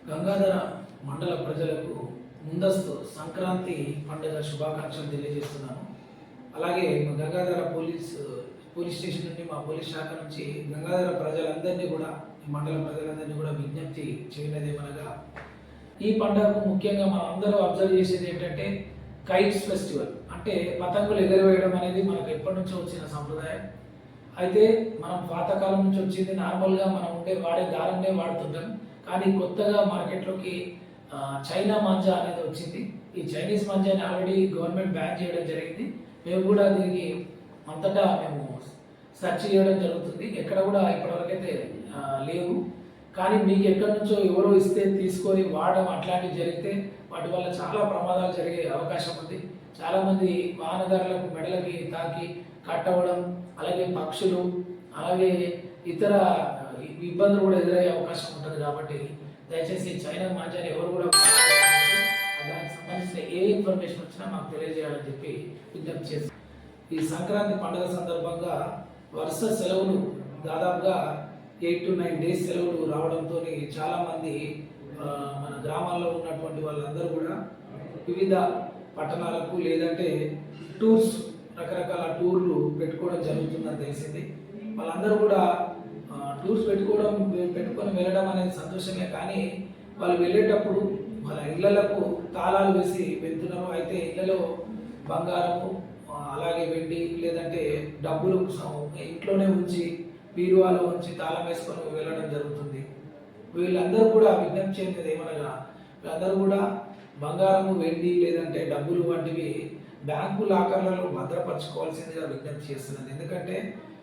గంగాధర మండల ప్రజలకు ముందస్తు సంక్రాంతి పండుగ శుభాకాంక్షలు తెలియజేస్తున్నాను. అలాగే గంగాధర పోలీస్ స్టేషన్ నుండి మా పోలీస్ శాఖ నుంచి గంగాధర ప్రజలందరినీ కూడా ఈ మండల ప్రజలందరినీ కూడా విజ్ఞప్తి చేయలేదేమనగా, ఈ పండుగకు ముఖ్యంగా మనం అందరూ అబ్జర్వ్ చేసేది ఏంటంటే కైట్స్ ఫెస్టివల్. అంటే పతంగులు ఎగరవేయడం అనేది మనకు ఎప్పటి నుంచో వచ్చిన సంప్రదాయం. అయితే మనం పాతకాలం నుంచి వచ్చింది నార్మల్గా మనం వాడే దారంనే వాడుతుంటాం. కానీ కొత్తగా మార్కెట్లోకి చైనా మాంజా అనేది వచ్చింది. ఈ చైనీస్ మాంజాని ఆల్రెడీ గవర్నమెంట్ బ్యాన్ చేయడం జరిగింది. మేము కూడా దీనికి అంతటా మేము సెర్చ్ చేయడం జరుగుతుంది. ఎక్కడ కూడా ఇప్పటివరకైతే లేవు. కానీ మీకు ఎక్కడి నుంచో ఎవరో ఇస్తే తీసుకొని వాడడం అట్లాంటివి జరిగితే వాటి వల్ల చాలా ప్రమాదాలు జరిగే అవకాశం ఉంది. చాలామంది వాహనదారులకు మెడలకి తాకి కట్టవడం, అలాగే పక్షులు, అలాగే ఇతర ఇబ్బందులు కూడా ఎదురయ్యే అవకాశం ఉంటుంది. కాబట్టి దయచేసి చైనా మాంజాని ఎవరు కూడా దానికి సంబంధించిన ఏ ఇన్ఫర్మేషన్ వచ్చినా మాకు తెలియజేయాలని చెప్పి విజ్ఞప్తి చేస్తాం. ఈ సంక్రాంతి పండుగ సందర్భంగా వరుస సెలవులు దాదాపుగా 8 to 9 days సెలవులు రావడంతో చాలామంది మన గ్రామాల్లో ఉన్నటువంటి వాళ్ళందరూ కూడా వివిధ పట్టణాలకు లేదంటే టూర్స్, రకరకాల టూర్లు పెట్టుకోవడం జరుగుతుందని తెలిసింది. వాళ్ళందరూ కూడా టూర్స్ పెట్టుకొని వెళ్ళడం అనేది సంతోషమే. కానీ వాళ్ళు వెళ్ళేటప్పుడు వాళ్ళ ఇళ్లకు తాళాలు వేసి వెళ్తున్నారు. అయితే ఇళ్లలో బంగారము, అలాగే వెండి లేదంటే డబ్బులు ఇంట్లోనే ఉంచి బీరువాలో ఉంచి తాళం వేసుకొని వెళ్ళడం జరుగుతుంది. వీళ్ళందరూ కూడా విజ్ఞప్తి చేసేది ఏమనగా, వీళ్ళందరూ కూడా బంగారము, వెండి లేదంటే డబ్బులు వంటివి బ్యాంకు లాకర్లలో భద్రపరచుకోవాల్సిందిగా విజ్ఞప్తి చేస్తున్నది. ఎందుకంటే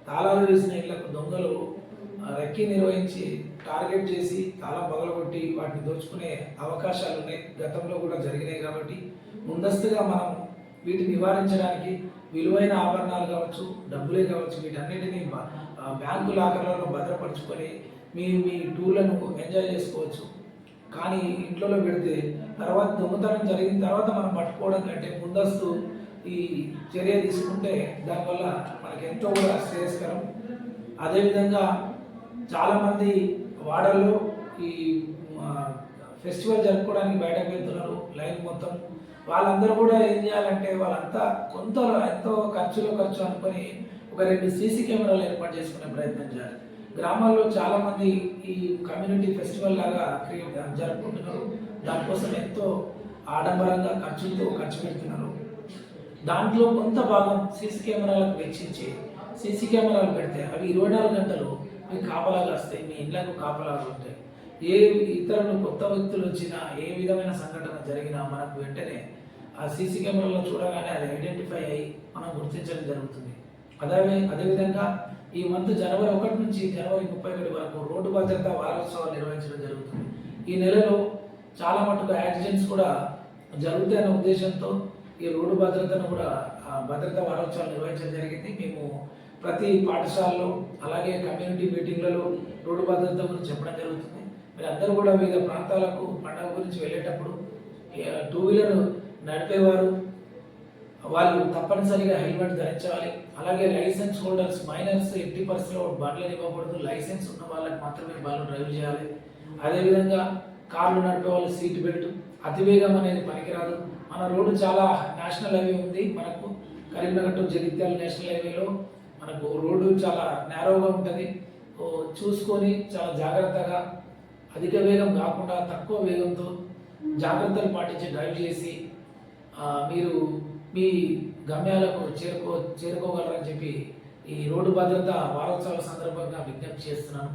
తాళాలు వేసిన ఇళ్లకు దొంగలు రెక్కి నిర్వహించి టార్గెట్ చేసి తాళం పగలగొట్టి వాటిని దోచుకునే అవకాశాలు ఉన్నాయి. గతంలో కూడా జరిగినాయి. కాబట్టి ముందస్తుగా మనం వీటిని నివారించడానికి విలువైన ఆభరణాలు కావచ్చు, డబ్బులే కావచ్చు, వీటన్నిటిని బ్యాంకు లాకర్లలో భద్రపరుచుకొని మీ టూర్లను ఎంజాయ్ చేసుకోవచ్చు. కానీ ఇంట్లో పెడితే తర్వాత దొంగతనం జరిగిన తర్వాత మనం పట్టుకోవడం కంటే ముందస్తు ఈ చర్య తీసుకుంటే దానివల్ల మనకి ఎంతో కూడా శ్రేయస్కరం. అదేవిధంగా చాలామంది వాడల్లో ఈ ఫెస్టివల్ జరుపుకోవడానికి బయటకు వెళ్తున్నారు లైన్ మొత్తం. వాళ్ళందరూ కూడా ఏం చేయాలంటే వాళ్ళంతా ఎంతో ఖర్చు అనుకొని ఒక 2 సీసీ కెమెరాలు ఏర్పాటు చేసుకునే ప్రయత్నం చేయాలి. గ్రామాల్లో చాలామంది ఈ కమ్యూనిటీ ఫెస్టివల్ లాగా జరుపుకుంటున్నారు. దానికోసం ఎంతో ఆడంబరంగా ఖర్చు పెడుతున్నారు. దాంట్లో కొంత భాగం సీసీ కెమెరాలకు వెచ్చించి సీసీ కెమెరాలు పెడితే అవి 24 గంటలు మీకు కాపలాగా వస్తాయి, మీ ఇళ్లకు కాపలాగా ఉంటాయి. ఏ ఇతరులు కొత్త వ్యక్తులు వచ్చినా, ఏ విధమైన సంఘటన జరిగినా మనకు వెంటనే ఆ సీసీ కెమెరాలో చూడగానే అది ఐడెంటిఫై అయ్యి మనం గుర్తించడం జరుగుతుంది. అదేవిధంగా ఈ మంత్ జనవరి 1 నుంచి జనవరి 31 వరకు రోడ్డు భద్రతా వారోత్సవాలు నిర్వహించడం జరుగుతుంది. ఈ నెలలో చాలా మటుకు యాక్సిడెంట్స్ కూడా జరుగుతాయన్న ఉద్దేశంతో ఈ రోడ్డు భద్రతను కూడా భద్రతా వారోత్సవాలు నిర్వహించడం జరిగింది. మేము ప్రతి పాఠశాలలో అలాగే కమ్యూనిటీ మీటింగ్లలో రోడ్డు భద్రత గురించి చెప్పడం జరుగుతుంది. మీరు అందరూ కూడా వివిధ ప్రాంతాలకు పండుగ గురించి వెళ్ళేటప్పుడు 2 వీలర్ నడిపేవారు వాళ్ళు తప్పనిసరిగా హెల్మెట్ ధరించాలి. అలాగే లైసెన్స్ హోల్డర్స్, మైనర్స్ ఎట్టి పరిస్థితుల్లో బండ్లు ఇవ్వకూడదు. లైసెన్స్ ఉన్న వాళ్ళకి మాత్రమే బండ్లు డ్రైవ్ చేయాలి. అదేవిధంగా కార్లు నడిపే వాళ్ళు సీట్ బెల్ట్, అతివేగం అనేది పనికిరాదు. మన రోడ్డు చాలా నేషనల్ హైవే ఉంది. మనకు కరీంనగర్ టు జగిత్యాల నేషనల్ హైవేలో మనకు రోడ్డు చాలా నేరోగా ఉంటుంది. చూసుకొని చాలా జాగ్రత్తగా, అధిక వేగం కాకుండా తక్కువ వేగంతో జాగ్రత్తలు పాటించి డ్రైవ్ చేసి మీరు మీ గమ్యాలకు చేరుకోగలరని చెప్పి ఈ రోడ్డు భద్రత వారోత్సవాల సందర్భంగా విజ్ఞప్తి చేస్తున్నాను.